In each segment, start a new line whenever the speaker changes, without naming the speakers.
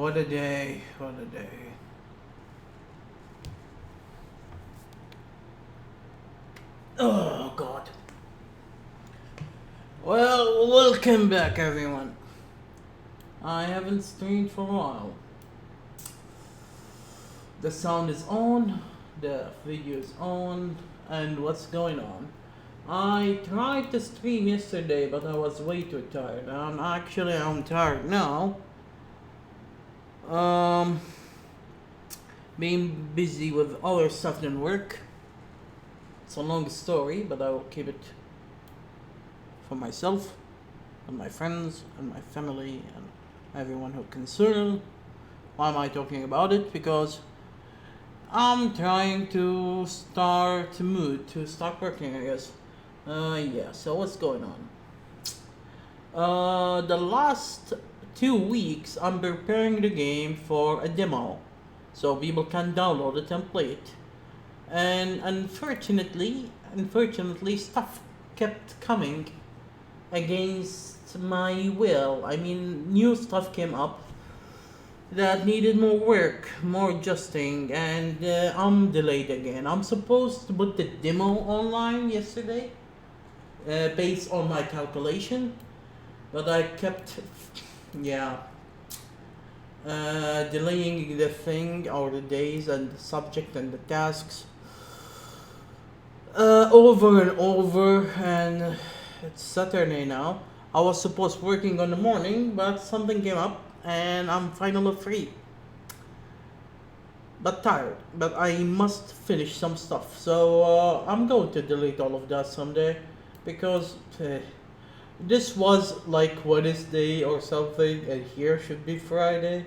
What a day, what a day. Oh god. Well, welcome back everyone. I haven't streamed for a while. The sound is on, the video is on, and what's going on? I tried to stream yesterday, but I was way too tired. I'm tired now. Being busy with other stuff than work. It's a long story, but I will keep it for myself, and my friends, and my family, and everyone who concerned. Why am I talking about it? Because I'm trying to start working, I guess. Yeah, so what's going on? The last 2 weeks, I'm preparing the game for a demo, so people can download it and play it. And unfortunately, stuff kept coming against my will. I mean, new stuff came up that needed more work, more adjusting, and I'm delayed again. I'm supposed to put the demo online yesterday, based on my calculation, but I kept, yeah, delaying the thing or the days and the subject and the tasks over and over, and it's Saturday now. I was supposed working on the morning, but something came up and I'm finally free. But tired, but I must finish some stuff. So I'm going to delete all of that someday, because this was like Wednesday or something, and here should be Friday.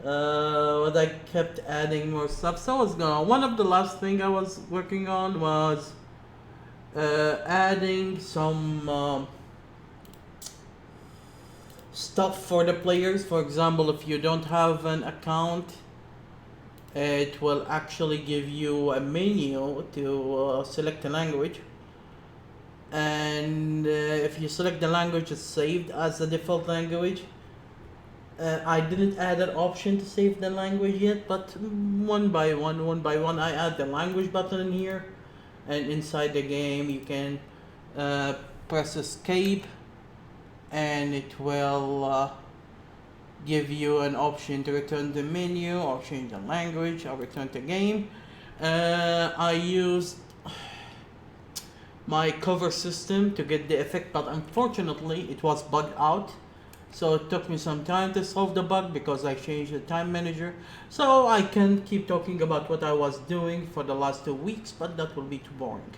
But I kept adding more stuff. So what's going on? One of the last thing I was working on was adding some stuff for the players. For example, if you don't have an account, it will actually give you a menu to select a language, and if you select the language, it's saved as the default language. I didn't add an option to save the language yet, but one by one, I add the language button in here, and inside the game you can press escape, and it will give you an option to return the menu or change the language or return the game. I used my cover system to get the effect, but unfortunately it was bugged out. So it took me some time to solve the bug because I changed the time manager. So I can keep talking about what I was doing for the last 2 weeks, but that will be too boring.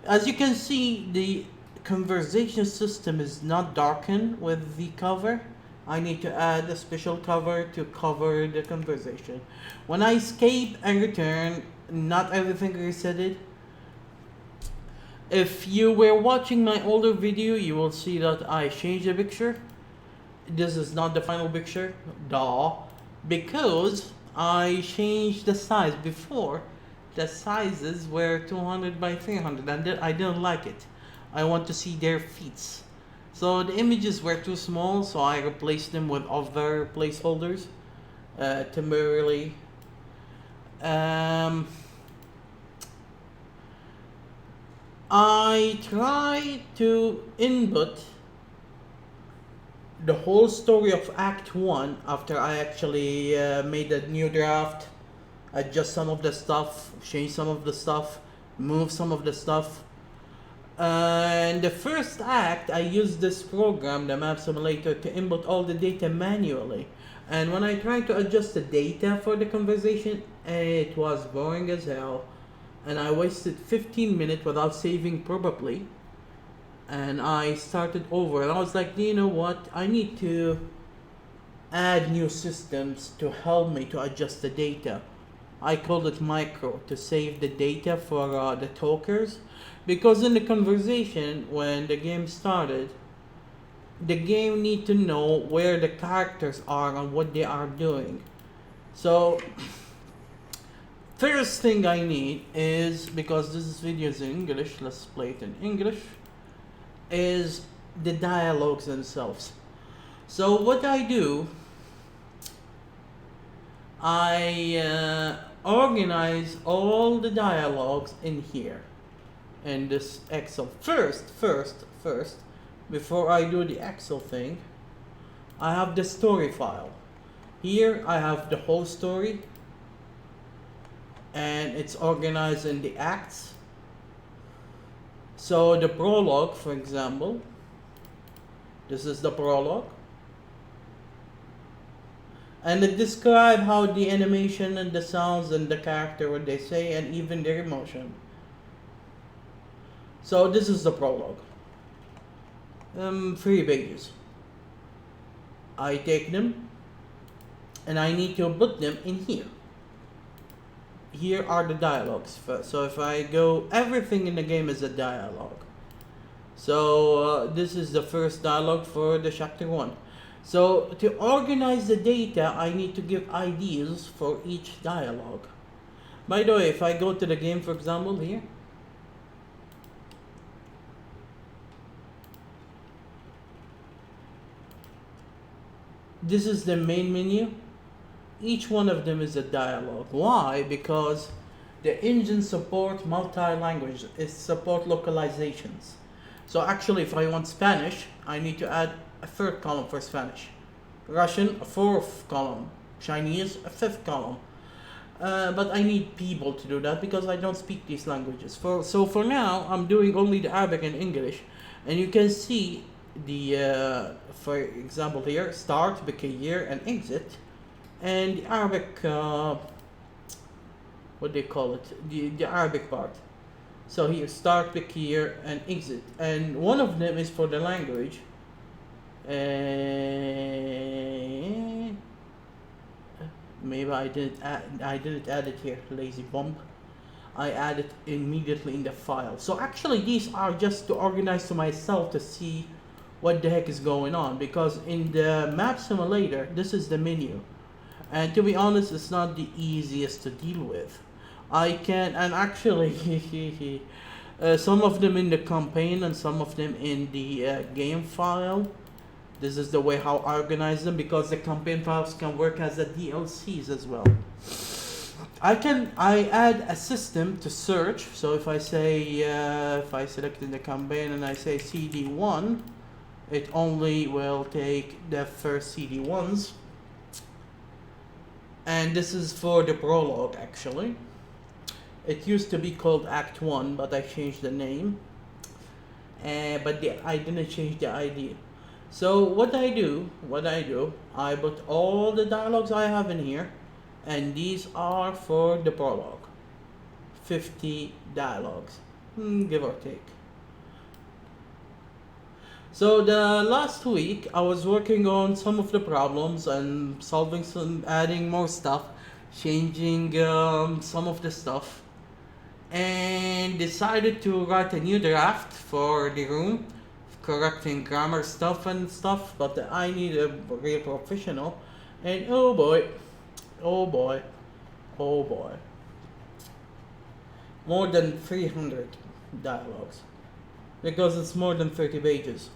As you can see, the conversation system is not darkened with the cover. I need to add a special cover to cover the conversation. When I escape and return, not everything resetted. If you were watching my older video, you will see that I changed the picture. This is not the final picture, because I changed the size. Before, the sizes were 200 by 300 and I didn't like it. I want to see their feet. So the images were too small, so I replaced them with other placeholders temporarily. I tried to input the whole story of Act 1 after I actually made a new draft, adjust some of the stuff, change some of the stuff, move some of the stuff. In the first act, I used this program, the map simulator, to input all the data manually. And when I tried to adjust the data for the conversation, it was boring as hell. And I wasted 15 minutes without saving probably. And I started over, and I was like, you know what, I need to add new systems to help me to adjust the data. I called it micro to save the data for the talkers, because in the conversation when the game started, the game need to know where the characters are and what they are doing. So first thing I need is, because this video is in English, let's play it in English, is the dialogues themselves. So what I do I organize all the dialogues in here in this Excel. First, before I do the Excel thing, I have the story file. Here I have the whole story, and it's organized in the acts. So the prologue, for example, this is the prologue. And it describes how the animation and the sounds and the character, what they say, and even their emotion. So this is the prologue. 3 pages. I take them and I need to put them in here. Here are the dialogues. So if I go, everything in the game is a dialogue. So this is the first dialogue for the chapter 1. So to organize the data, I need to give IDs for each dialogue. By the way, if I go to the game, for example, here, this is the main menu. Each one of them is a dialogue. Why? Because the engine support multi-language. It support localizations. So actually, if I want Spanish, I need to add a 3rd column for Spanish. Russian, a 4th column. Chinese, a 5th column. But I need people to do that because I don't speak these languages. So for now, I'm doing only the Arabic and English. And you can see the, for example here, start, begin, and exit. And the Arabic, what they call it, the Arabic part. So here, start, begin, and exit. And one of them is for the language. Maybe I didn't add it here, lazy bump. I add it immediately in the file. So actually these are just to organize to myself to see what the heck is going on, because in the map simulator this is the menu, and to be honest it's not the easiest to deal with. I can, and actually some of them in the campaign and some of them in the game file. This is the way how I organize them, because the campaign files can work as the DLCs as well. I add a system to search. So if I say, if I select in the campaign and I say CD1, it only will take the first CD1s. And this is for the prologue actually. It used to be called Act 1, but I changed the name. But I didn't change the ID. So what I do, I put all the dialogues I have in here, and these are for the prologue. 50 dialogues, give or take. So the last week I was working on some of the problems and solving some, adding more stuff, changing some of the stuff, and decided to write a new draft for the room, correcting grammar stuff and stuff, but I need a real professional, and oh boy, more than 300 dialogues, because it's more than 30 pages.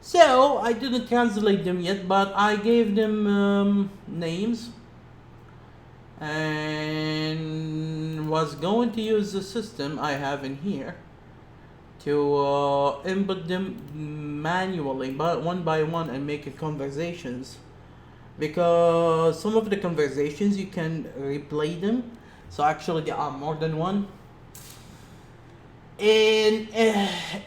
So I didn't translate them yet, but I gave them names, and was going to use the system I have in here to input them manually, but one by one, and make conversations, because some of the conversations you can replay them. So actually there are more than one, and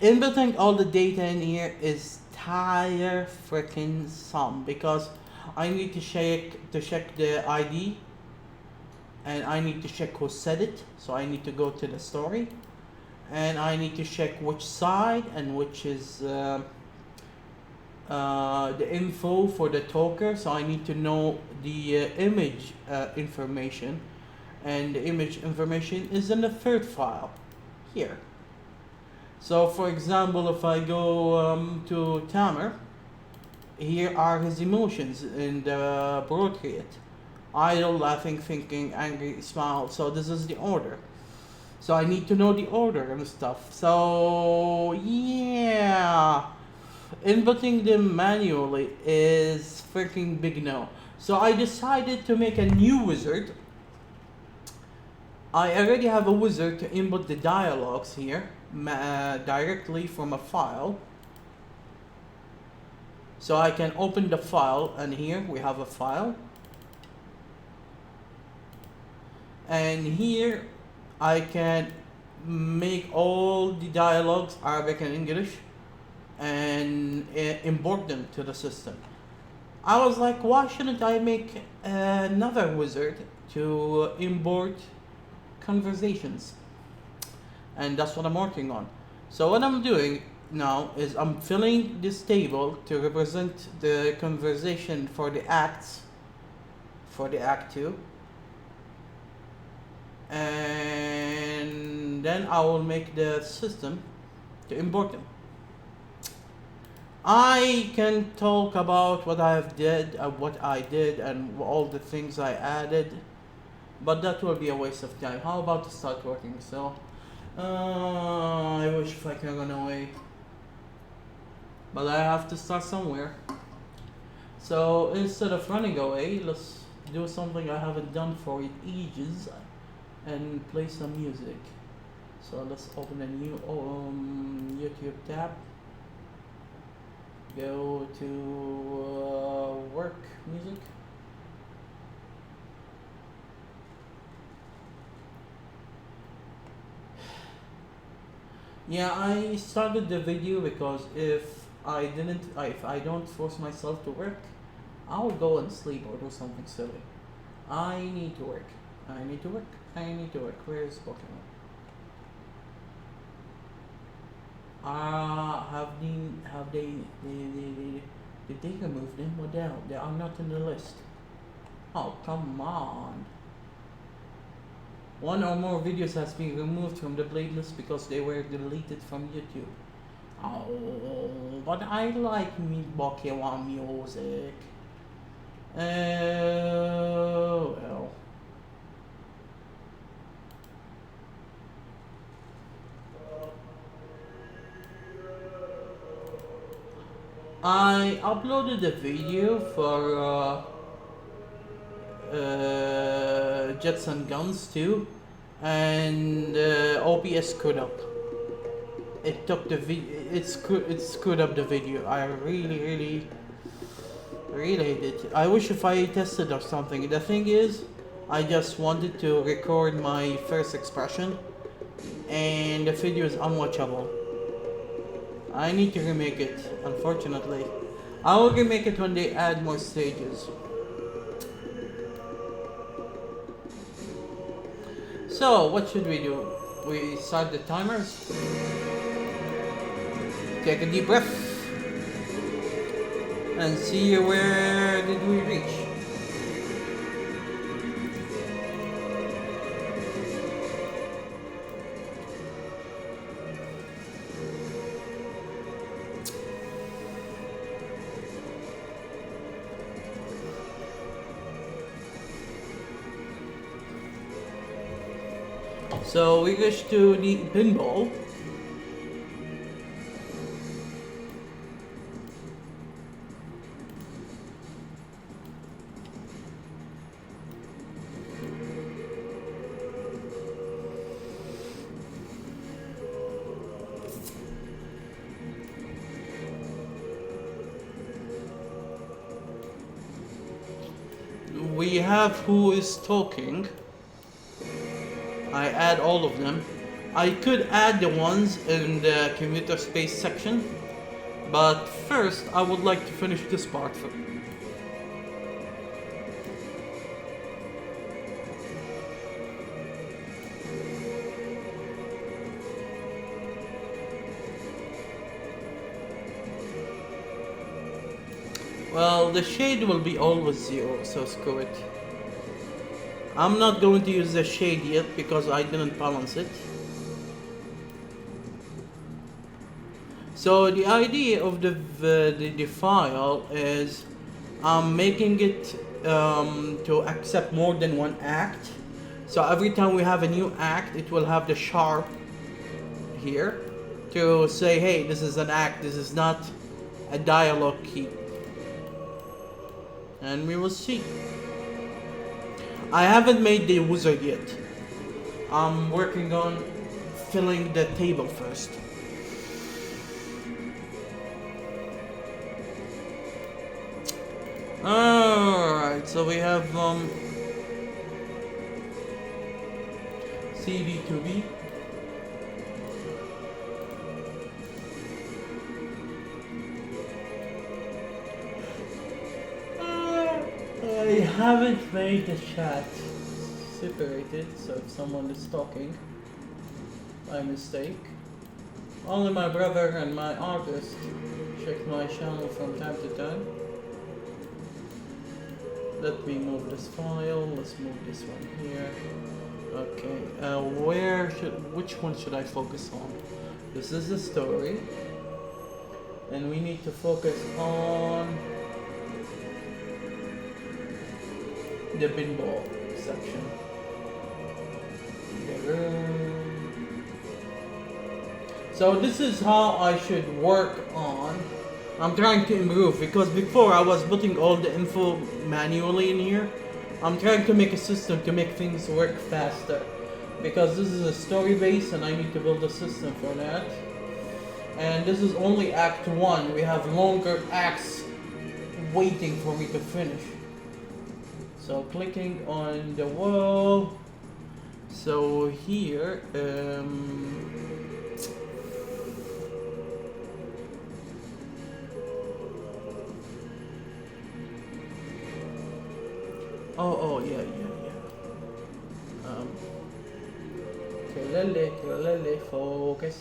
inputting all the data in here is tire freaking some, because I need to check the ID, and I need to check who said it. So I need to go to the story, and I need to check which side and which is the info for the talker. So I need to know the image information, and the image information is in the 3rd file here. So for example, if I go to Tamer, here are his emotions in the portrait: idle, laughing, thinking, angry, smile. So this is the order. So I need to know the order and stuff. So yeah, inputting them manually is freaking big no. So I decided to make a new wizard. I already have a wizard to input the dialogues here directly from a file. So I can open the file, and here we have a file. And here I can make all the dialogues, Arabic and English, and import them to the system. I was like, why shouldn't I make another wizard to import conversations? And that's what I'm working on. So what I'm doing now is I'm filling this table to represent the conversation for the acts, for the act 2. And then I will make the system to import them. I can talk about what I did, and all the things I added, but that will be a waste of time. How about to start working? So, I wish if I can run away, but I have to start somewhere. So instead of running away, let's do something I haven't done for ages, and play some music. So let's open a new YouTube tab. Go to work music. Yeah, I started the video because if I don't force myself to work, I'll go and sleep or do something silly. I need to work. I need to work. I need to work. Where is Pokemon? Did they remove them? What the hell? They are not in the list. Oh, come on. One or more videos has been removed from the playlist because they were deleted from YouTube. Oh, but I like me Pokemon music. Oh, well. I uploaded a video for Jets and Guns too, and OBS screwed up. It took the it screwed up the video. I really hate it. I wish if I tested or something. The thing is, I just wanted to record my first expression, and the video is unwatchable. I need to remake it, unfortunately. I will remake it when they add more stages. So, what should we do? We start the timers. Take a deep breath. And see where did we reach. So we wish to the pinball. We have who is talking. I add all of them. I could add the ones in the computer space section, but first I would like to finish this part. Well, the shade will be always 0, so screw it. I'm not going to use the shade yet because I didn't balance it. So the idea of the file is I'm making it to accept more than one act. So every time we have a new act, it will have the sharp here to say, hey, this is an act, this is not a dialogue key. and we will see. I haven't made the wizard yet. I'm working on filling the table first. Alright, so we have CD2B. I haven't made the chat separated, so if someone is talking, my mistake. Only my brother and my artist check my channel from time to time. Let me move this file. Let's move this one here. Okay. Which one should I focus on? This is the story, and we need to focus on the pinball section. So this is how I should work on. I'm trying to improve, because before I was putting all the info manually in here. I'm trying to make a system to make things work faster, because this is a story base and I need to build a system for that. And this is only Act 1. We have longer acts waiting for me to finish. So clicking on the wall. So here, yeah. Kelele, focus.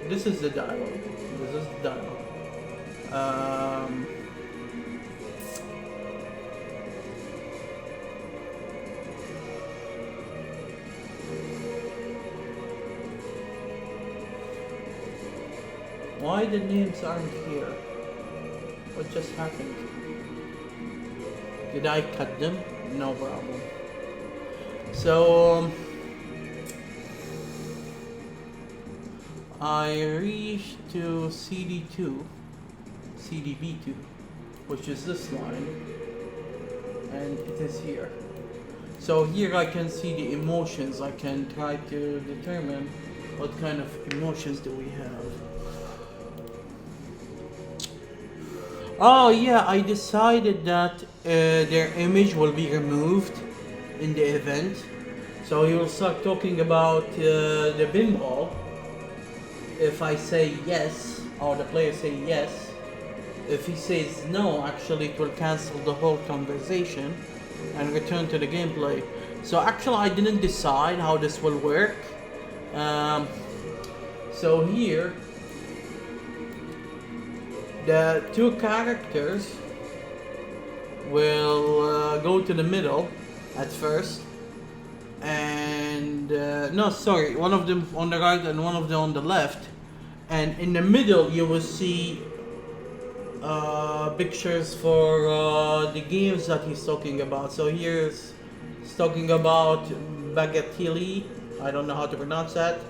This is the dialogue. Why the names aren't here? What just happened? Did I cut them? No problem. So I reached to CDB2, which is this line, and it is here. So here I can see the emotions. I can try to determine what kind of emotions do we have. Oh yeah, I decided that their image will be removed in the event. So he will start talking about the pinball. If I say yes, or the player say yes, if he says no, actually it will cancel the whole conversation and return to the gameplay. So actually I didn't decide how this will work. So here, the two characters will go to the middle at first, and one of them on the right and one of them on the left, and in the middle you will see pictures for the games that he's talking about. So he's talking about Bagatili, I don't know how to pronounce that,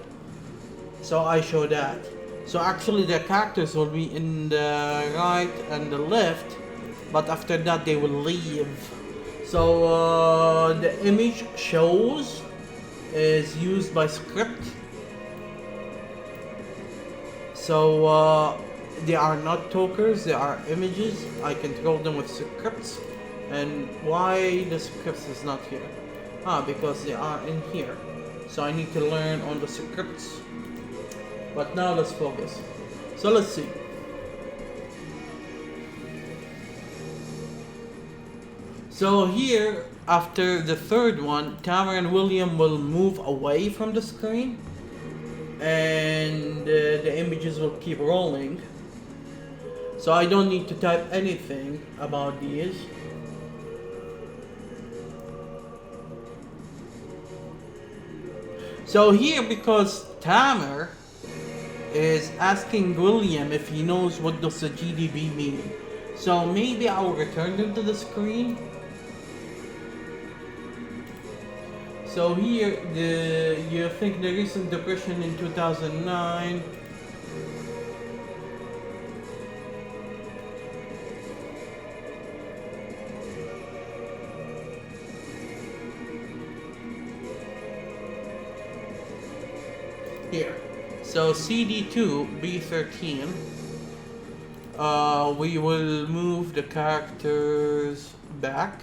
so I show that. So actually the characters will be in the right and the left, but after that they will leave. So the image shows is used by script. So they are not talkers, they are images. I control them with scripts. And why the scripts is not here? Because they are in here. So I need to learn on the scripts. But now let's focus. So let's see. So here, after the third one, Tamara and William will move away from the screen, and the images will keep rolling. So I don't need to type anything about these. So here, because Tamara is asking William if he knows what does the GDB mean. So maybe I'll return them to the screen. So here, you think the recent depression in 2009. Here. So CD2 B13. We will move the characters back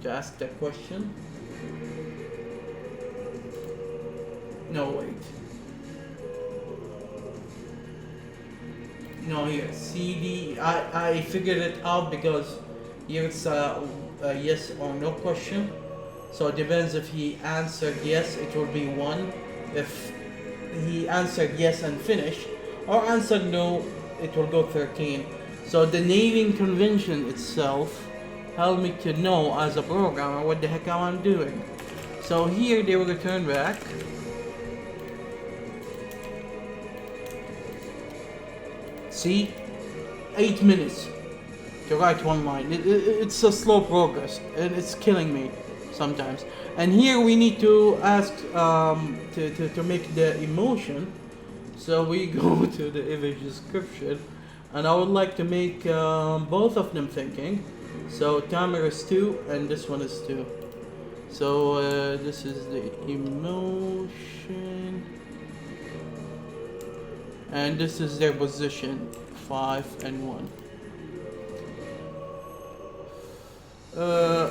to ask that question. No, wait. No, here, CD. I figured it out because here it's a yes or no question. So it depends if he answered yes, it will be 1. If he answered yes and finished, or answered no, it will go 13. So the naming convention itself helped me to know as a programmer what the heck I'm doing. So here they will return back. See? 8 minutes to write one line. It's a slow progress and it's killing me sometimes. And here we need to ask to make the emotion. So we go to the image description and I would like to make both of them thinking. So timer is 2 and this one is 2. So this is the emotion. And this is their position, 5 and 1.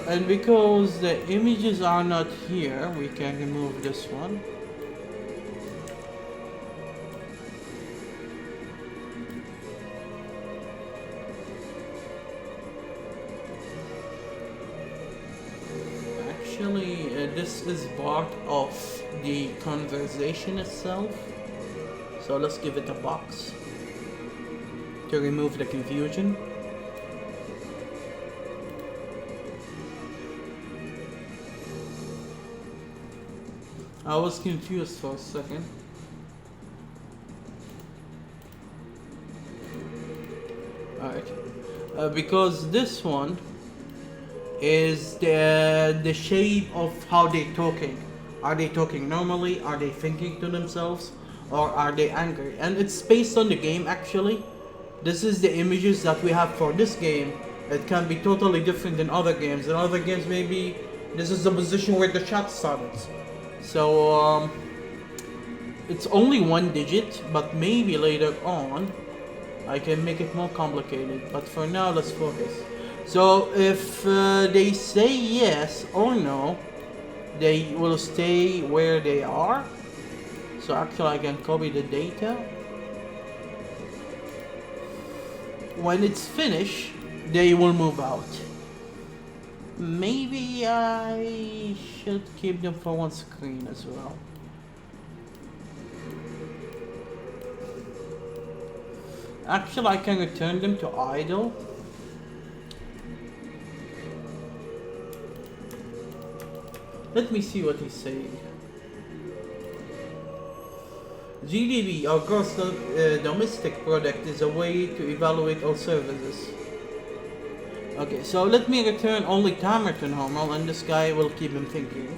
And because the images are not here, we can remove this one. Actually, this is part of the conversation itself. So let's give it a box to remove the confusion. I was confused for a second. Alright. Because this one is the shape of how they're talking. Are they talking normally? Are they thinking to themselves? Or are they angry? And it's based on the game actually. This is the images that we have for this game. It can be totally different than other games. In other games maybe this is the position where the shot started. So it's only 1 digit, but maybe later on I can make it more complicated. But for now let's focus. So if they say yes or no, they will stay where they are. So actually I can copy the data. When it's finished, they will move out. Maybe I should keep them for one screen as well. Actually I can return them to idle. Let me see what he's saying. GDP, our gross domestic product, is a way to evaluate all services. Okay, so let me return only timer to normal and this guy will keep him thinking.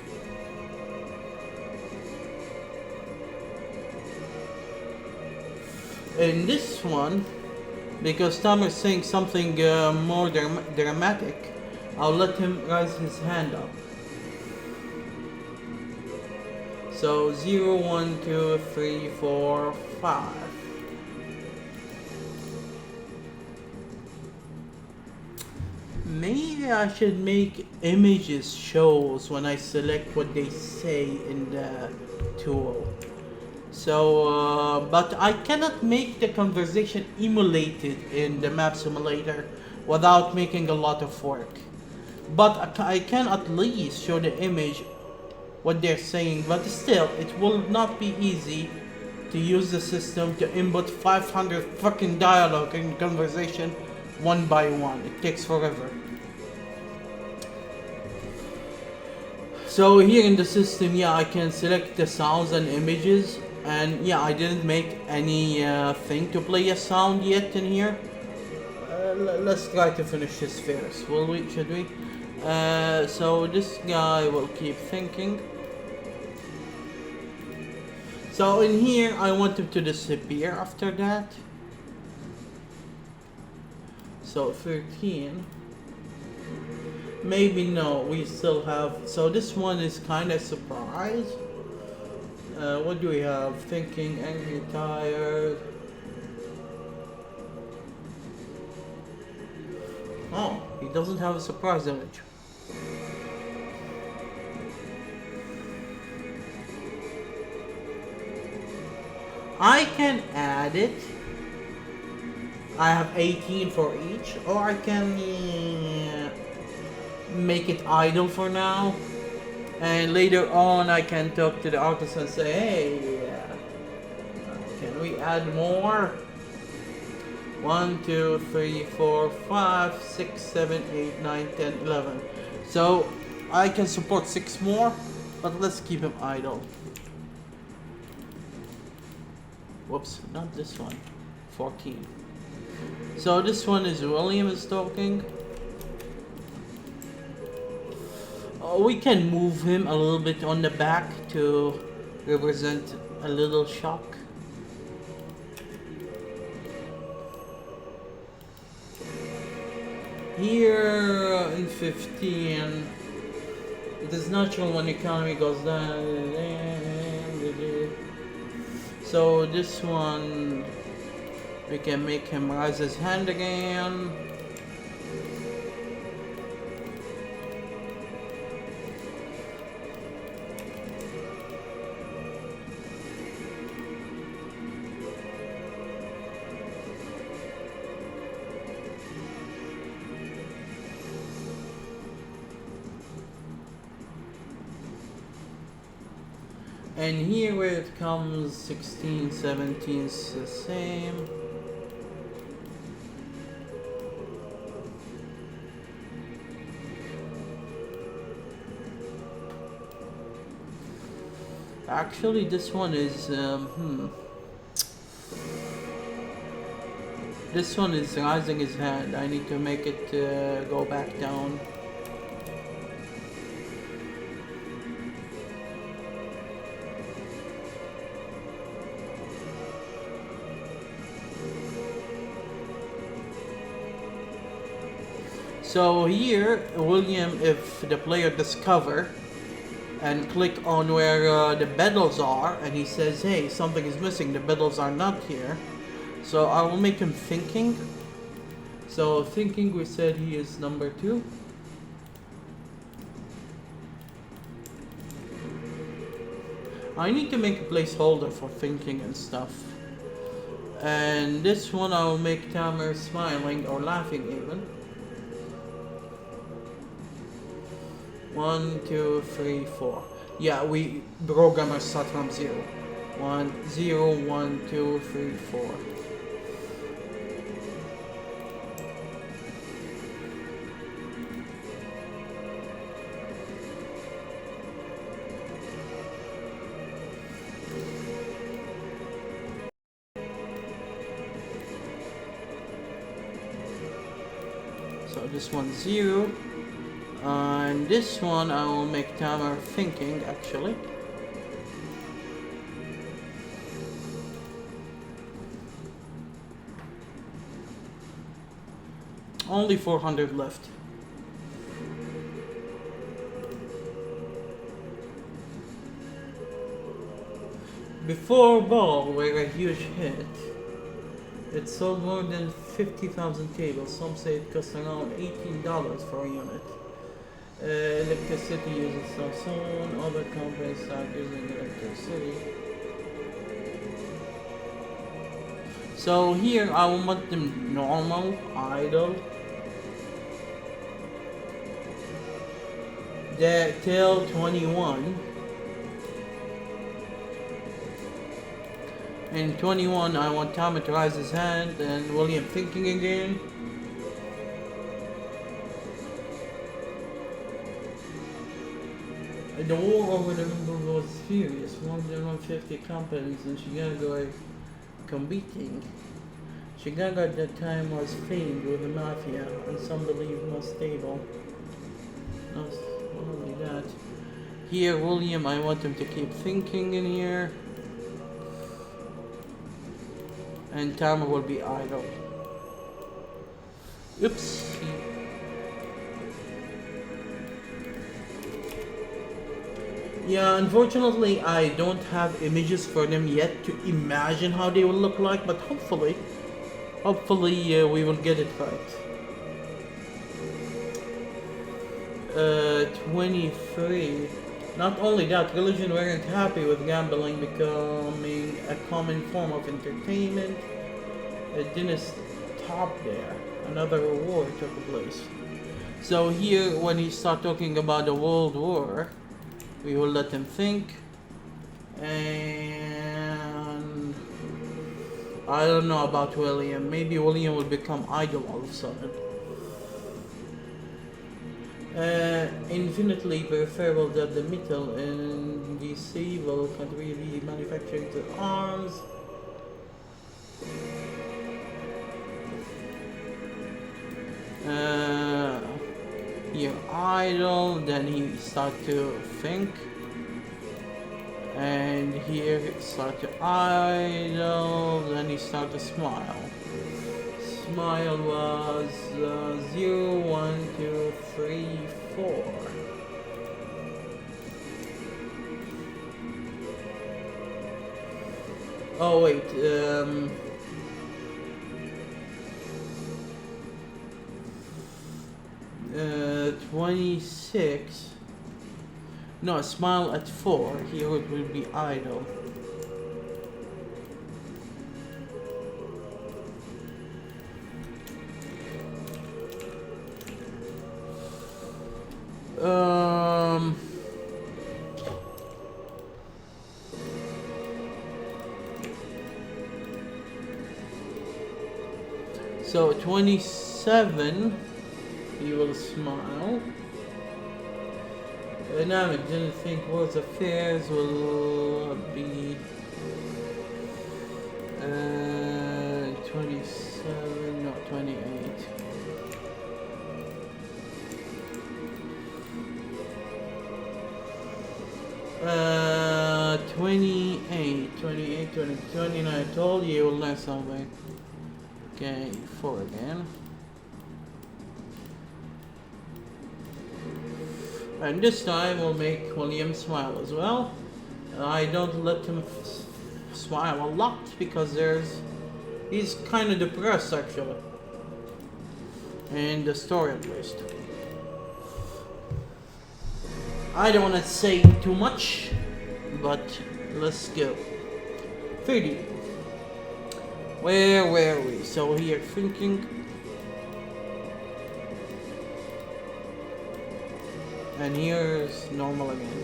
In this one, because timer is saying something more dramatic, I'll let him raise his hand up. So 0, 1, 2, 3, 4, 5. Maybe I should make images shows when I select what they say in the tool. So, but I cannot make the conversation emulated in the map simulator without making a lot of work. But I can at least show the image what they're saying, but still it will not be easy to use the system to input 500 fucking dialogue in conversation one by one. It takes forever. So here in the system, yeah, I can select the sounds and images, and yeah, I didn't make any thing to play a sound yet in here. Let's try to finish this first, will we? Should we? So this guy will keep thinking. So in here, I want him to disappear after that. So 13. Maybe no, we still have. So this one is kind of surprise. What do we have? Thinking, angry, tired. Oh, he doesn't have a surprise image. I can add it. I have 18 for each, or I can make it idle for now, and later on I can talk to the artist and say, hey, can we add more? 1, 2, 3, 4, 5, 6, 7, 8, 9, 10, 11. So I can support 6 more, but let's keep him idle. Whoops, not this one. 14. So this one is William is talking. We can move him a little bit on the back to represent a little shock. Here in 15, it is natural when the economy goes down. So this one, we can make him raise his hand again. And here where it comes 16, 17 is the same. Actually, this one is this one is raising his hand. I need to make it go back down. So here, William, if the player discover and click on where the bedels are, and he says, hey, something is missing, the bedels are not here. So I will make him thinking. So thinking, we said he is number 2. I need to make a placeholder for thinking and stuff. And this one I will make Tamer smiling or laughing even. 1, 2, 3, 4. Yeah, we programmers start from 0. 1, 0, 1, 2, 3, 4. So this one's 0. And this one I will make Tamer thinking actually. Only 400 left. Before Ball were a huge hit. It sold more than 50,000 tables. Some say it costs around $18 for a unit. Electricity uses so soon. Other companies start using electricity. So here I will want them normal, idle. Till 21. In 21 I want Tom to raise his hand and William thinking again. The war over the number was furious. More than 150 companies in Chicago are competing. Chicago at that time was famed with the mafia and some believe more stable. Not only that. Here, William, I want him to keep thinking in here. And Tama will be idle. Oops. Yeah, unfortunately, I don't have images for them yet to imagine how they will look like, but hopefully, we will get it right. 23. Not only that, religion weren't happy with gambling becoming a common form of entertainment. It didn't stop there. Another war took place. So here, when he start talking about the World War, we will let him think. And I don't know about William. Maybe William will become idle all of a sudden. Infinitely preferable that the metal in DC will can really manufacture the arms. You're idle, then he start to think, and here he start to idle, then he start to smile. Smile was 0, 1, 2, 3, 4. Oh wait, 26. No, smile at 4. Here it will be idle. So 27, he will smile. Dynamic didn't think world's affairs will be 27, no 28. Uh, 28, 28, 20, 29. I told you you will learn something. Okay, 4 again. And this time we'll make William smile as well. I don't let him smile a lot because he's kind of depressed actually. In the story at least. I don't want to say too much, but let's go. 30. Where were we? So here thinking. And here's normal again.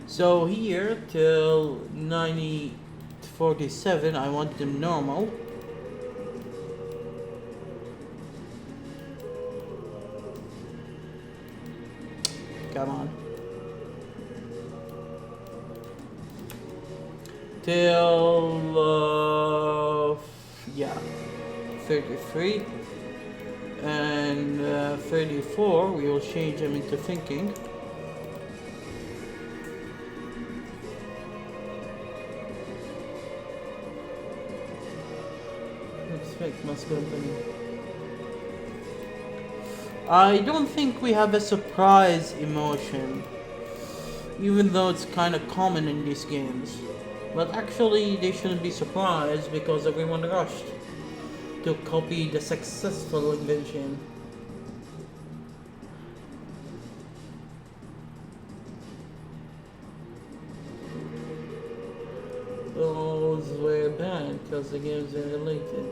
So here till 9047 I want them normal. Come on. Till yeah, 33 and 34 we will change them into thinking. Must continue. I don't think we have a surprise emotion, even though it's kind of common in these games. But actually, they shouldn't be surprised because everyone rushed to copy the successful invention. Those were bad because the games are related.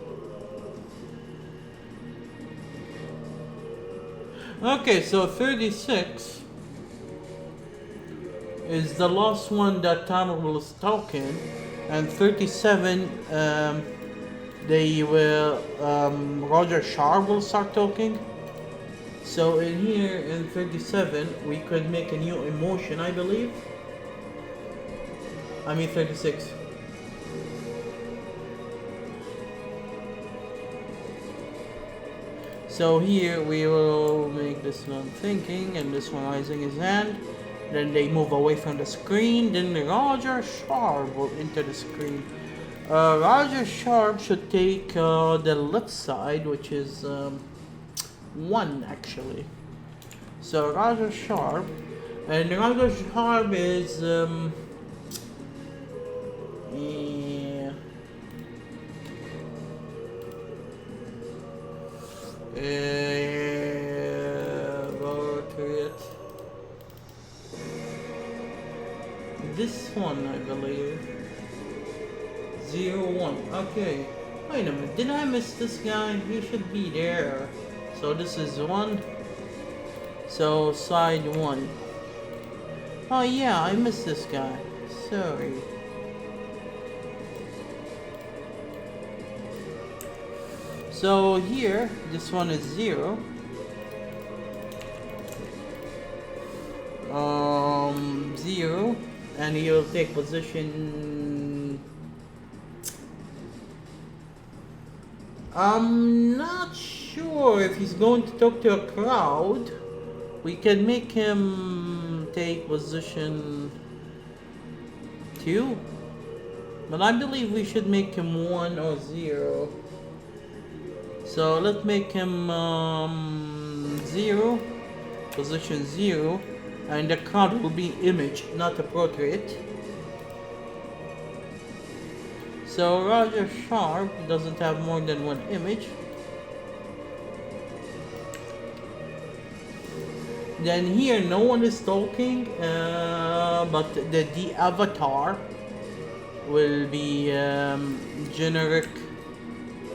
Okay, so 36 is the last one that Tanner will talk in, and 37 they will Roger Shar will start talking. So in here in 37 we could make a new emotion, I believe. I mean 36. So here we will make this one thinking and this one raising his hand. Then they move away from the screen. Then Roger Sharp will enter the screen. Roger Sharp should take the left side, which is 1 actually. So Roger Sharp, and Roger Sharp is yeah, go to it. This one, I believe. 01. Okay. Wait a minute. Did I miss this guy? He should be there. So this is 1. So side 1. Oh yeah, I missed this guy. Sorry. So here, this one is 0. 0. And he'll take position. I'm not sure if he's going to talk to a crowd. We can make him take position 2. But I believe we should make him 1 or 0. So let's make him 0. Position 0. And the crowd will be image, not a portrait. So Roger Sharp doesn't have more than 1 image. Then here no one is talking, but the avatar will be generic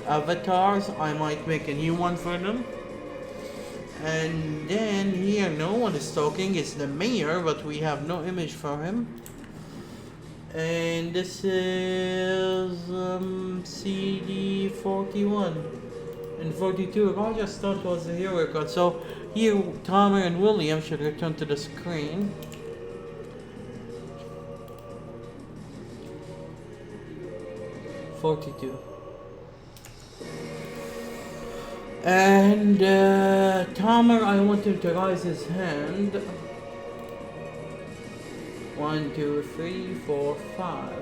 avatars. I might make a new one for them. And then here no one is talking, it's the mayor, but we have no image for him. And this is CD 41 and 42. Roger Stunt was the hero record. So here Tomer and William should return to the screen. And Tomer, I want him to raise his hand. 1, 2, 3, 4, 5.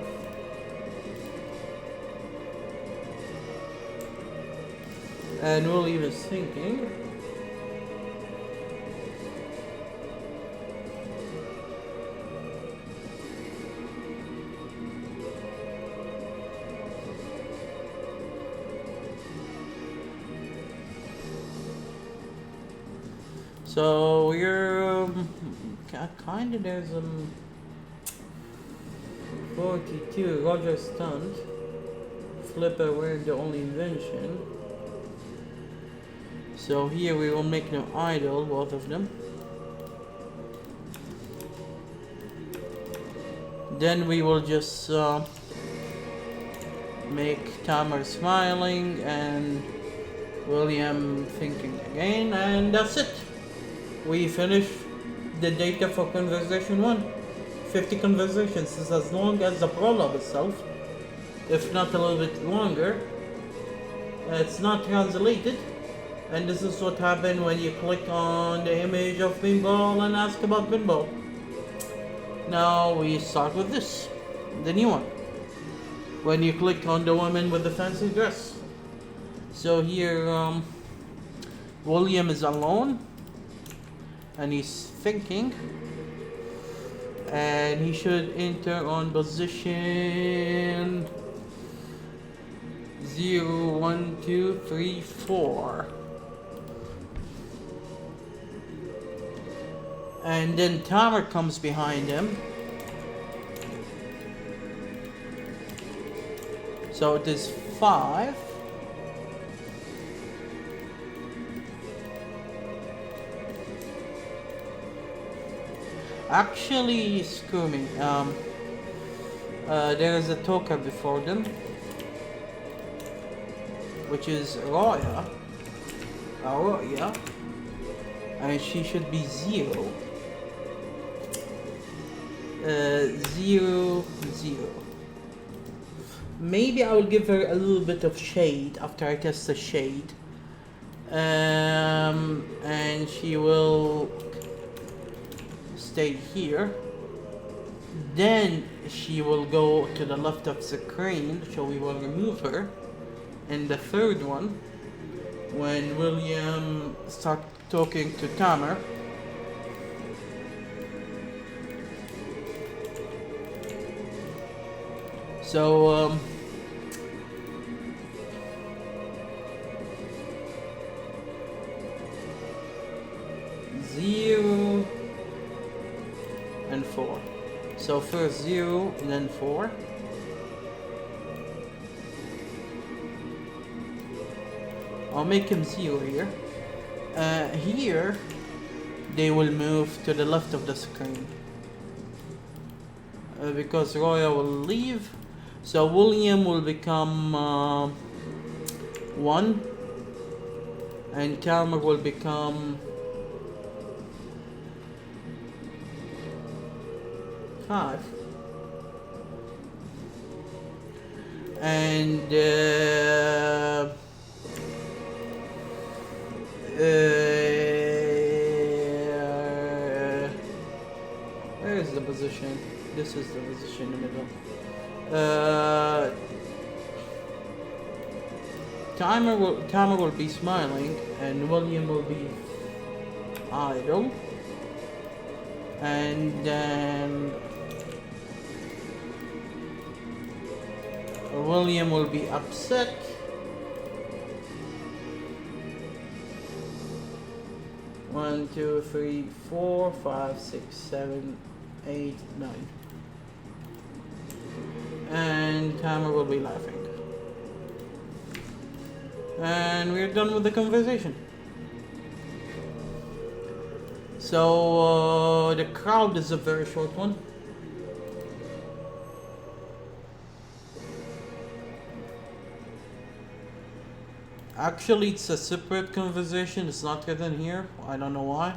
And William is thinking. So we're kind of there's 42 Roger Stunt, Flipper wearing the only invention. So here we will make them idle, both of them. Then we will just make Tamer smiling and William thinking again, and that's it. We finish the data for conversation 1. 50 conversations is as long as the prologue itself, if not a little bit longer. It's not translated, and this is what happened when you click on the image of pinball and ask about pinball. Now we start with this, the new one. When you click on the woman with the fancy dress. So here William is alone and he's thinking, and he should enter on position 0, 1, 2, 3, 4. And then Tamer comes behind him. So it is 5. Actually, screw me. There is a talker before them, which is Roya, and she should be 0. 0, 0. Maybe I will give her a little bit of shade after I test the shade. And she will stay here. Then she will go to the left of the screen, so we will remove her. And the third one, when William start talking to Tamer, so 0 and 4. So first 0 and then 4. I'll make him 0 here. Here they will move to the left of the screen because Roya will leave. So William will become 1 and Tamer will become 5. And where is the position? This is the position in the middle. Tamer will be smiling and William will be idle. And then William will be upset. One, 2, 3, 4, 5, 6, 7, 8, 9. And Tamer will be laughing. And we're done with the conversation. So the crowd is a very short one. Actually, it's a separate conversation. It's not written here. I don't know why.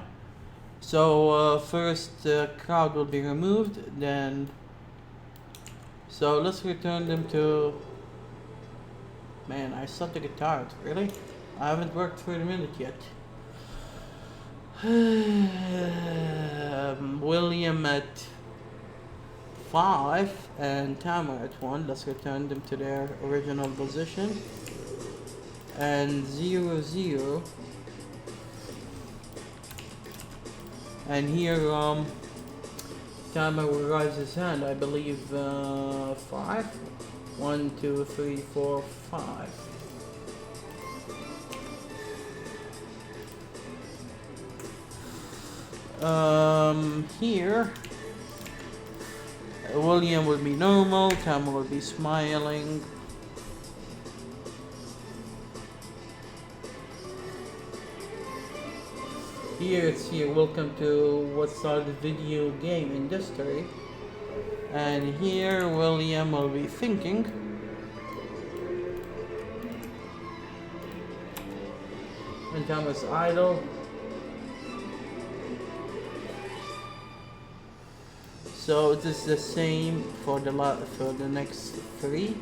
So first the crowd will be removed. Then, so let's return them to. Man, I start to get tired. Really? I haven't worked for a minute yet. William at 5 and Tamer at 1. Let's return them to their original position. And 0, 0. And here Tamer will raise his hand. I believe 5. 1, 2, 3, 4, 5. Here William will be normal, Tamer will be smiling. Here it's here, welcome to what started video game industry. And here William will be thinking. And Tamer's idle. So it is the same for the next 3.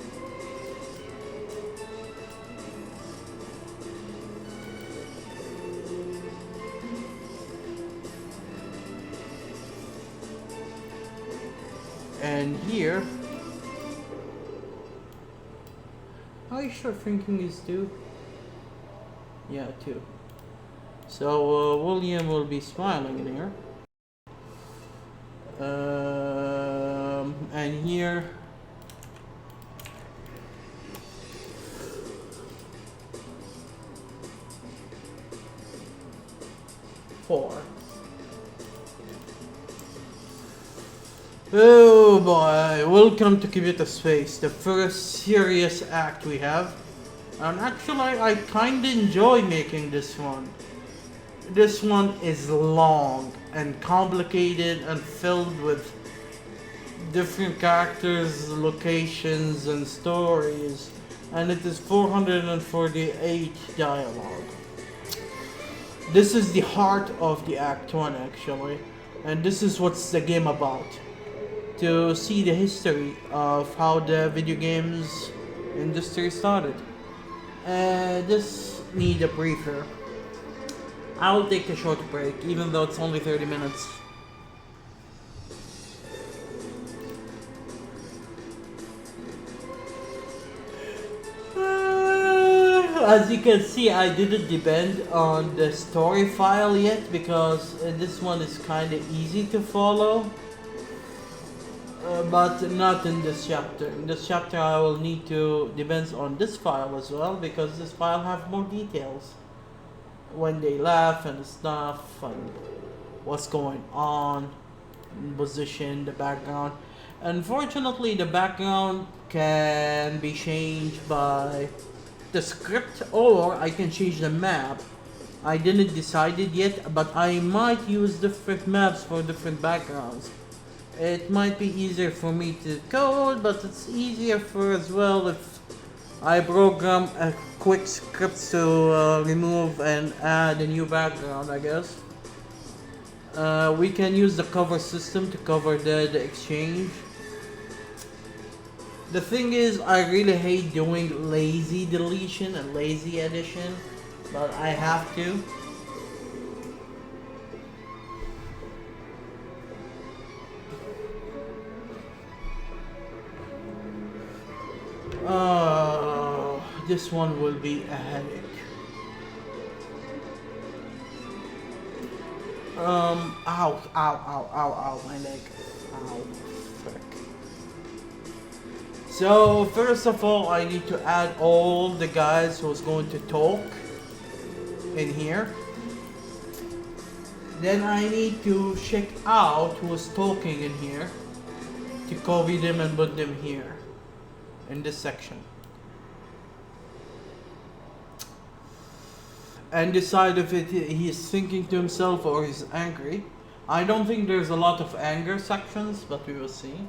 And here, are you sure thinking is 2? Yeah, 2. So William will be smiling in here. And here four. Oh boy, welcome to Computer Space, the first serious act we have. And actually I kinda enjoy making this one. This one is long and complicated and filled with different characters, locations and stories, and it is 448 dialogue. This is the heart of the Act 1 actually, and this is what's the game about. To see the history of how the video games industry started. This need a briefer. I'll take a short break, even though it's only 30 minutes. As you can see, I didn't depend on the story file yet because this one is kind of easy to follow. But not in this chapter. In this chapter I will need to depends on this file as well because this file have more details. When they laugh and stuff and what's going on, position, the background. Unfortunately, the background can be changed by the script or I can change the map. I didn't decide it yet, but I might use different maps for different backgrounds. It might be easier for me to code, but it's easier for as well if I program a quick script to remove and add a new background, I guess. We can use the cover system to cover the exchange. The thing is, I really hate doing lazy deletion and lazy addition, but I have to. This one will be a headache. Ow, my leg. Ow, frick. So, first of all, I need to add all the guys who's going to talk in here. Then I need to check out who's talking in here to copy them and put them here in this section. And decide if he's thinking to himself or he's angry. I don't think there's a lot of anger sections, but we will see.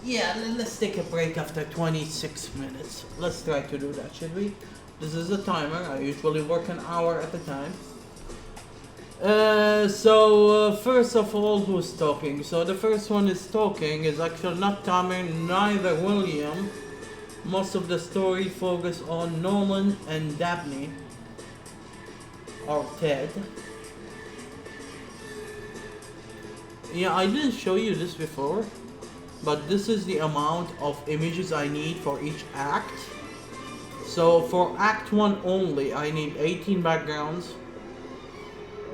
Yeah, let's take a break after 26 minutes. Let's try to do that, should we? This is a timer. I usually work an hour at a time. First of all, who's talking? So the first one is talking is actually not Tommy, neither William. Most of the story focus on Nolan and Dabney, or Ted. Yeah, I didn't show you this before, but this is the amount of images I need for each act. So for Act 1 only, I need 18 backgrounds,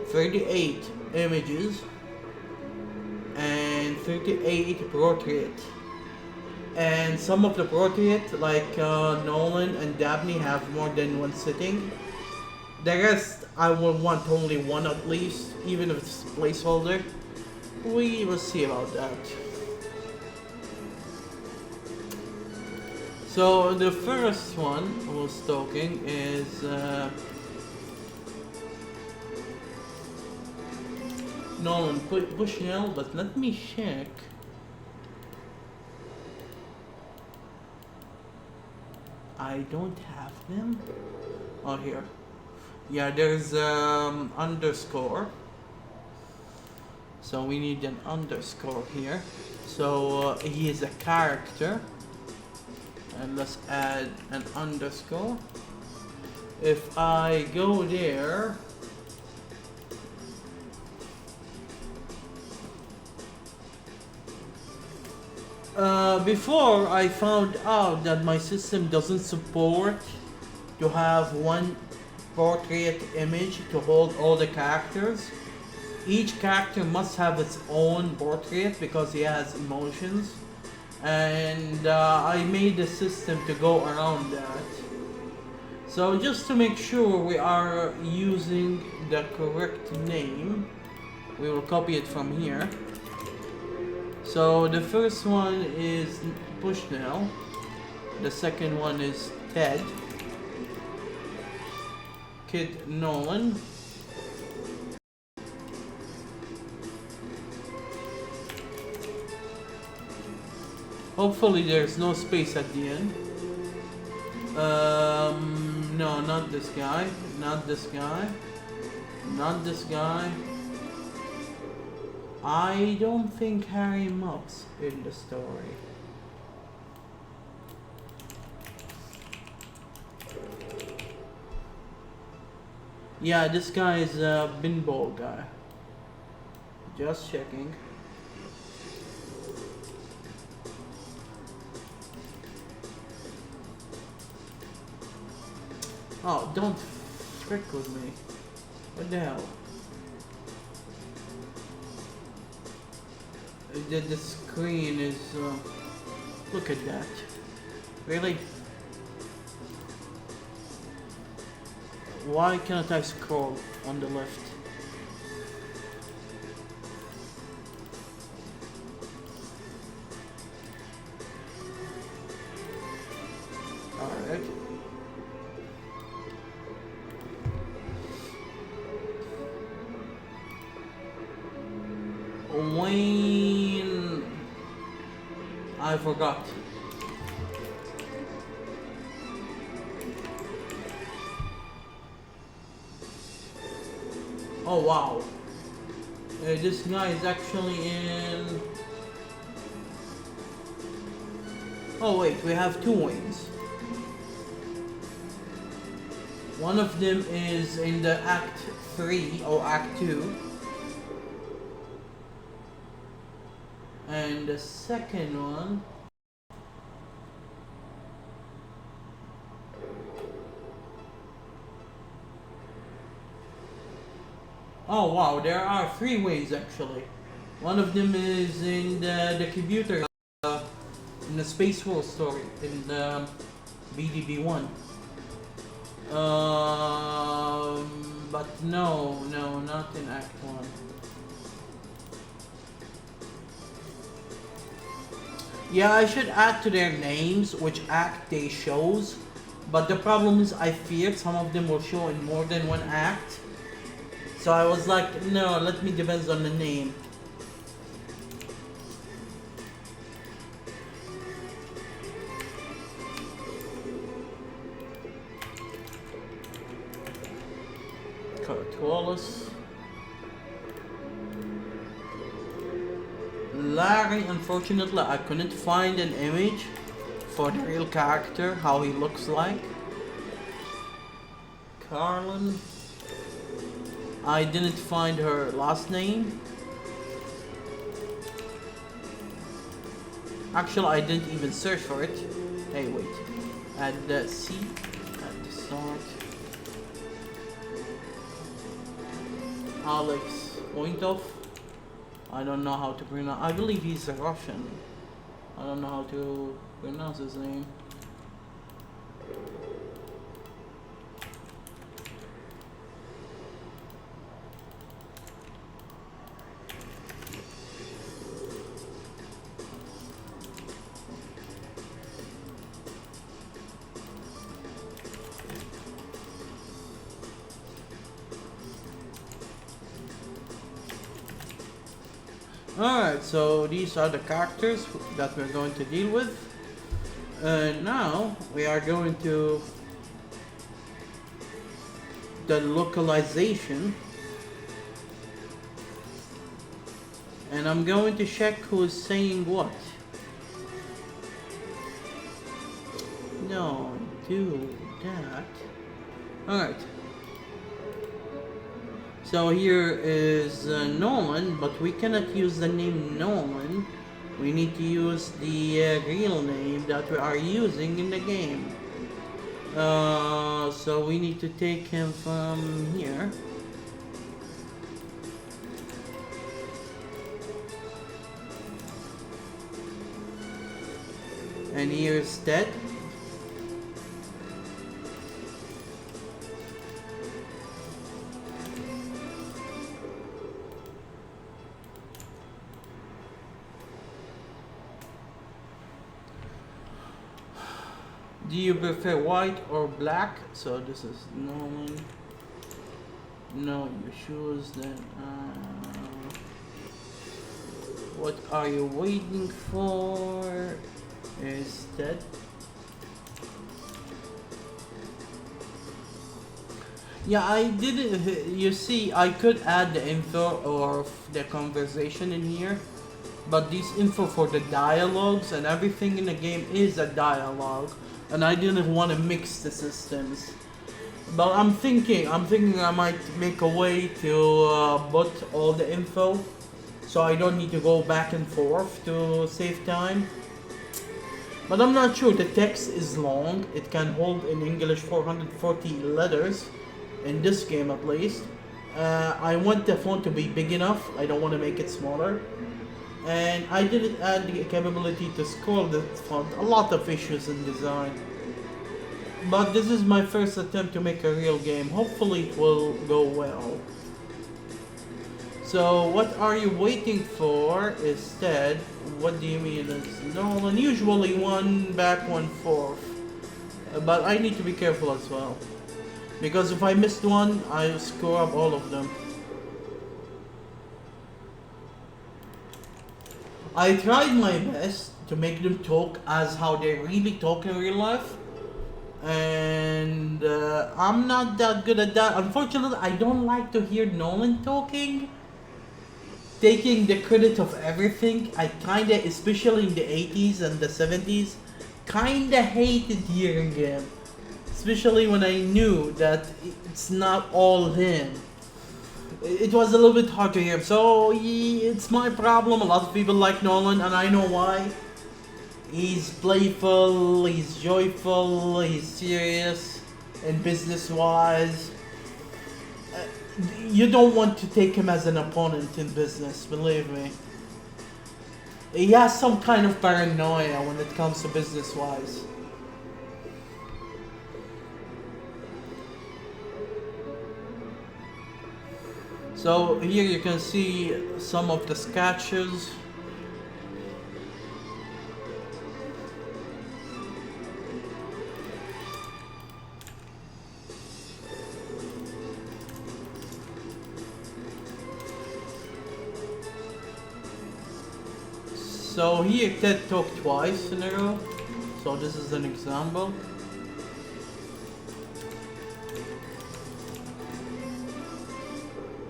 38 images, and 38 portraits. And some of the portraits, like Nolan and Dabney, have more than one sitting. The rest, I will want only one at least, even if it's placeholder. We will see about that. So the first one who's talking is Nolan Bushnell, but let me check. I don't have them. Oh, here. Yeah, there's underscore. So we need an underscore here. So he is a character. And let's add an underscore. If I go there, before I found out that my system doesn't support to have one portrait image to hold all the characters. Each character must have its own portrait because he has emotions, and I made the system to go around that. So just to make sure we are using the correct name, we will copy it from here. So the first one is Bushnell, the second one is Ted, Kid Nolan, hopefully there's no space at the end. No, not this guy, not this guy, not this guy. I don't think Harry Mupp's in the story. Yeah, this guy is a pinball guy. Just checking. Oh, don't frick with me. What the hell? The screen is... look at that. Really? Why can't I scroll on the left? Alright. Wayne... I forgot. Oh wow. This guy is actually in... Oh wait, we have two Waynes. One of them is in the Act 3 or Act 2. And the second one... Oh wow, there are three Waynes actually. One of them is in the computer, in the Space War story, in the BDB1. But no, not in Act 1. Yeah, I should add to their names which act they shows, but the problem is I feared some of them will show in more than one act. So I was like, no, let me depends on the name. Kurt Wallace. Larry, unfortunately, I couldn't find an image for the real character, how he looks like. Carlin. I didn't find her last name. Actually, I didn't even search for it. Hey, wait. At the C, at the start. Alex Pointov. I don't know how to pronounce. I believe he's a Russian. I don't know how to pronounce his name. Alright, so these are the characters that we're going to deal with. Now we are going to the localization, and I'm going to check who's saying what. No, do that. Alright. So here is Nolan, but we cannot use the name Nolan. We need to use the real name that we are using in the game. So we need to take him from here. And here's Ted. Do you prefer white or black? So this is Nolan. No, you choose then. What are you waiting for? Is that? Yeah, I didn't. You see, I could add the info or the conversation in here, but this info for the dialogues and everything in the game is a dialogue. And I didn't want to mix the systems. But I'm thinking I might make a way to put all the info, so I don't need to go back and forth to save time. But I'm not sure. The text is long. It can hold in English 440 letters, in this game at least. I want the font to be big enough. I don't want to make it smaller. And I didn't add the capability to scroll the font. A lot of issues in design. But this is my first attempt to make a real game. Hopefully it will go well. So what are you waiting for instead? What do you mean is Nolan? Usually one back, one forth. But I need to be careful as well. Because if I missed one, I'll screw up all of them. I tried my best to make them talk as how they really talk in real life. And I'm not that good at that. Unfortunately, I don't like to hear Nolan talking. Taking the credit of everything. I kinda, especially in the 80s and the 70s, kinda hated hearing him. Especially when I knew that it's not all him. It was a little bit hard to hear him. So it's my problem. A lot of people like Nolan, and I know why. He's playful, he's joyful, he's serious, and business-wise. You don't want to take him as an opponent in business, believe me. He has some kind of paranoia when it comes to business-wise. So here you can see some of the sketches. So here Ted talked twice in a row. So this is an example.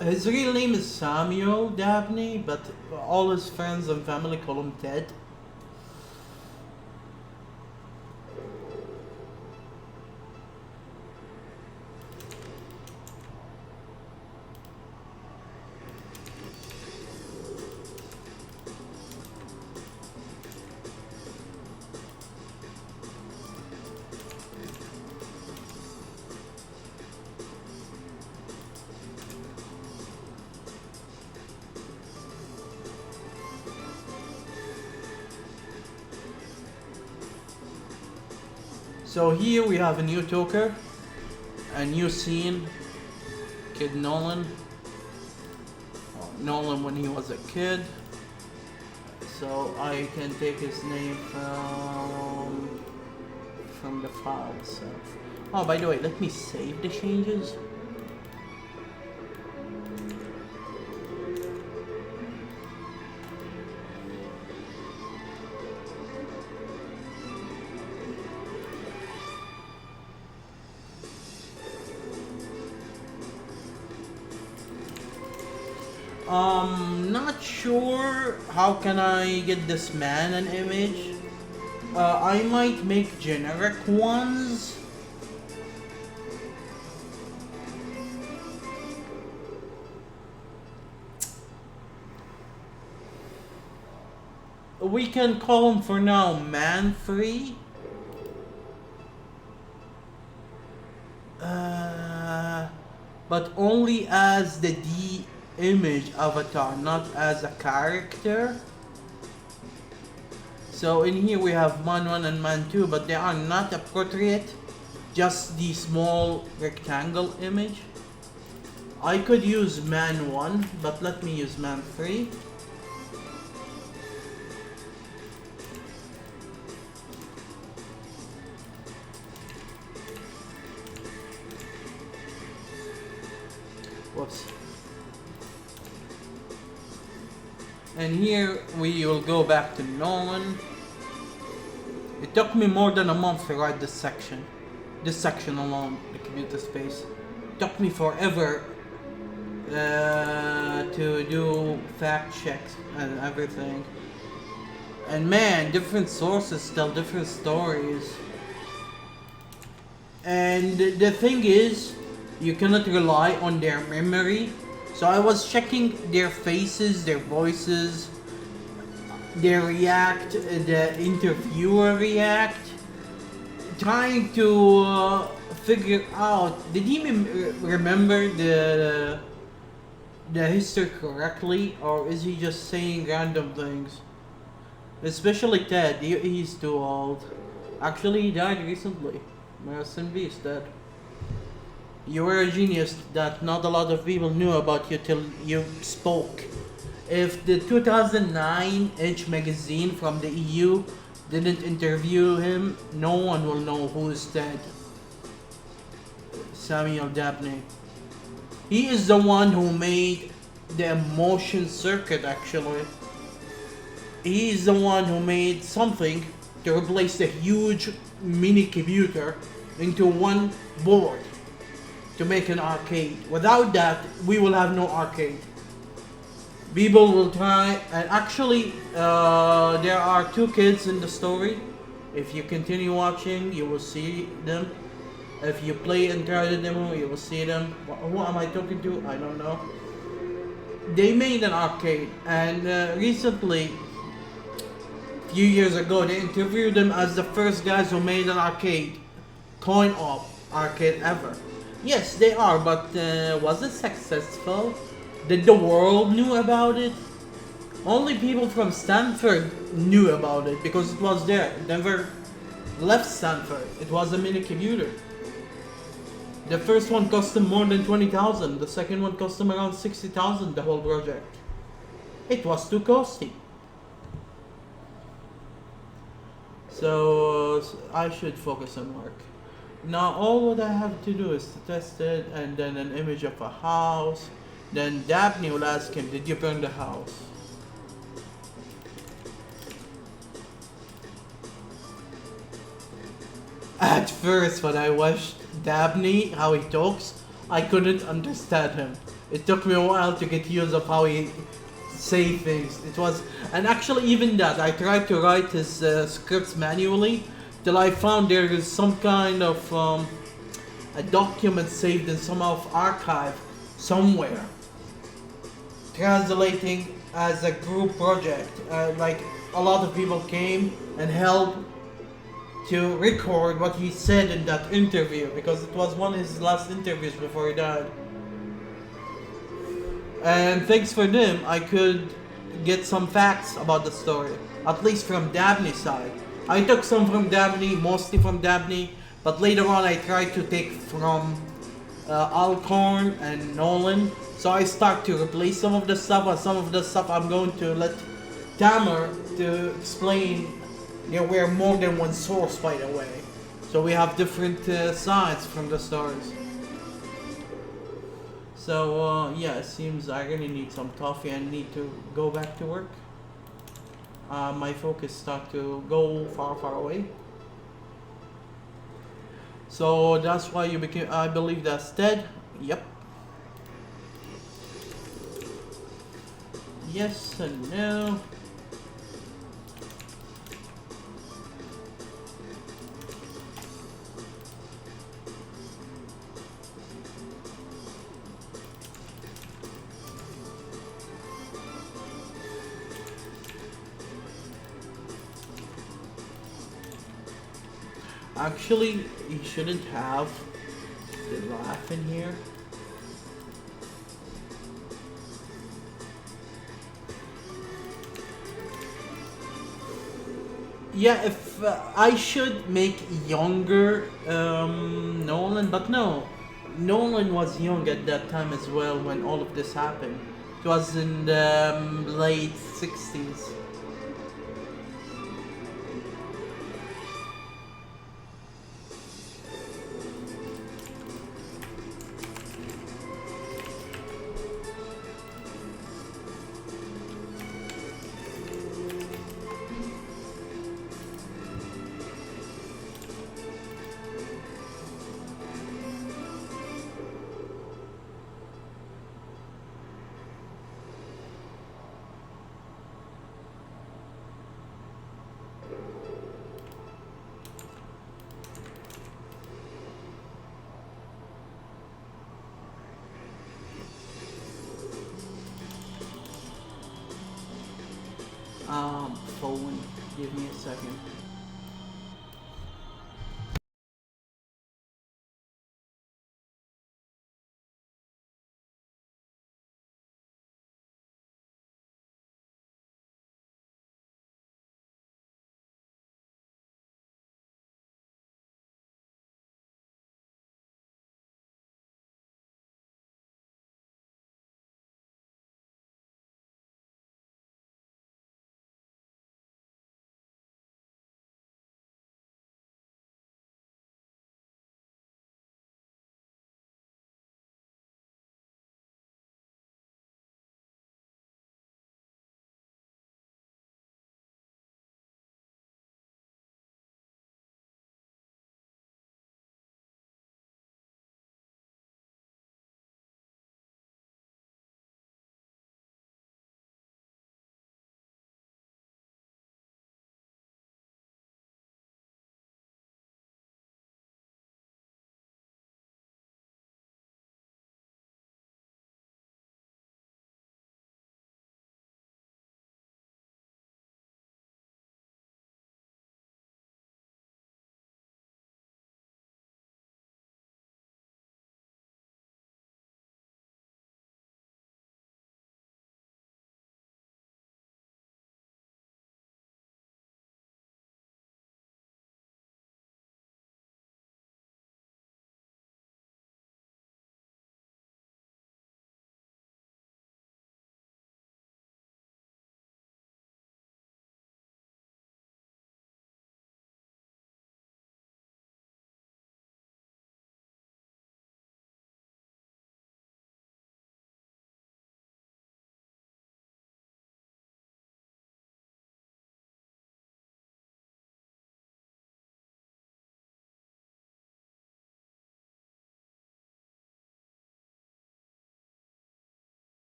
His real name is Samuel Dabney, but all his friends and family call him Ted. So here we have a new talker, a new scene, Kid Nolan. Well, Nolan when he was a kid. So I can take his name from the file itself. Oh, by the way, let me save the changes. Not sure how can I get this man an image. I might make generic ones. We can call him for now Man 3. But only as the D image avatar, not as a character. So in here we have Man 1 and Man 2, but they are not a portrait, just the small rectangle image. I could use Man 1, but let me use Man 3. Whoops. And here we will go back to Nolan. It took me more than a month to write this section. This section alone, the computer space. It took me forever to do fact checks and everything. And man, different sources tell different stories. And the thing is, you cannot rely on their memory. So I was checking their faces, their voices, their react, the interviewer react, trying to figure out did he remember the history correctly, or is he just saying random things? Especially Ted, he's too old. Actually, he died recently. Rest in peace, Ted. You were a genius that not a lot of people knew about you till you spoke. If the 2009 Edge magazine from the EU didn't interview him, no one will know who is Ted. Samuel Dabney. He is the one who made the emotion circuit, actually. He is the one who made something to replace the huge mini computer into one board to make an arcade. Without that, we will have no arcade. People will try, and actually, there are two kids in the story. If you continue watching, you will see them. If you play and try the demo, you will see them. Who am I talking to? I don't know. They made an arcade, and recently, a few years ago, they interviewed them as the first guys who made an arcade, coin-op arcade ever. Yes, they are, but was it successful? Did the world knew about it? Only people from Stanford knew about it because it was there. It never left Stanford. It was a mini computer. The first one cost them more than 20,000. The second one cost them around 60,000. The whole project. It was too costly. So I should focus on work. Now all what I have to do is to test it, and then an image of a house. Then Dabney will ask him, did you burn the house? At first, when I watched Dabney, how he talks, I couldn't understand him. It took me a while to get used of how he say things. It was, and actually even that, I tried to write his scripts manually, till I found there is some kind of a document saved in some of archive somewhere, translating as a group project. Like a lot of people came and helped to record what he said in that interview, because it was one of his last interviews before he died. And thanks for them, I could get some facts about the story, at least from Dabney's side. I took some from Dabney, mostly from Dabney, but later on I tried to take from Alcorn and Nolan. So I start to replace some of the stuff, and some of the stuff I'm going to let Tamer to explain. There were more than one source, by the way. So we have different sides from the stories. So yeah, it seems I really need some coffee and need to go back to work. My focus start to go far away. So that's why you became, I believe that's dead. Yep. Yes and no. Actually, you shouldn't have the laugh in here. Yeah, if I should make younger Nolan, but no, Nolan was young at that time as well when all of this happened. It was in the late 60s. Phone. Give me a second.